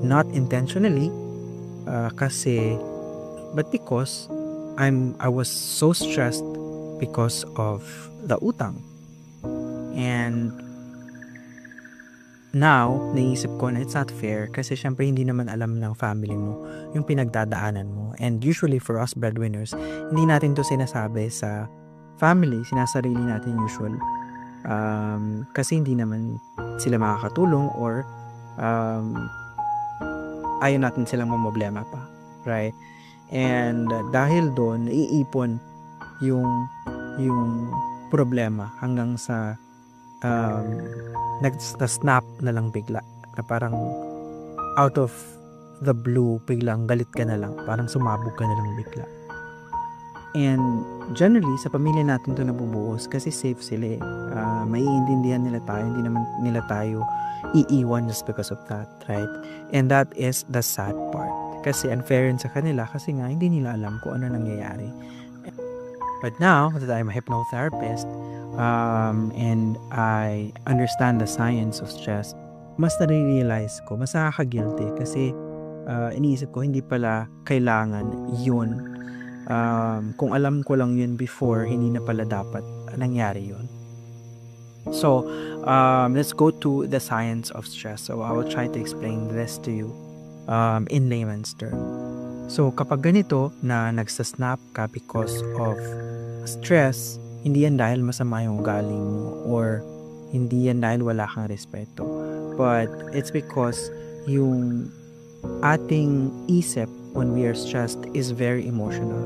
Not intentionally, kasi but because I was so stressed because of the utang. And now, naisip ko na it's not fair kasi syempre hindi naman alam ng family mo yung pinagdadaanan mo. And usually for us breadwinners, hindi natin to sinasabi sa family, sinasarili natin usual. Kasi hindi naman sila makakatulong or ayaw natin silang mamblema pa. Right? And dahil doon, naiipon yung problema hanggang sa nag-snap na lang bigla. Na parang out of the blue, biglang galit ka na lang. Parang sumabog ka na lang bigla. And generally, sa pamilya natin to nabubuhos kasi safe sila eh. Maiintindihan nila tayo, hindi naman nila tayo iiwan just because of that, right? And that is the sad part. Kasi unfair rin sa kanila kasi nga hindi nila alam kung ano nangyayari. But now that I'm a hypnotherapist, and I understand the science of stress, mas nare-realize ko, mas nakaka-guilty kasi iniisip ko hindi pala kailangan yun. Kung alam ko lang yun before, hindi na pala dapat nangyari yun. So, let's go to the science of stress. So, I will try to explain this to you in layman's term. So, kapag ganito na nagsasnap ka because of stress, hindi yan dahil masama yung ugali mo or hindi yan dahil wala kang respeto. But it's because yung ating isip when we are stressed is very emotional.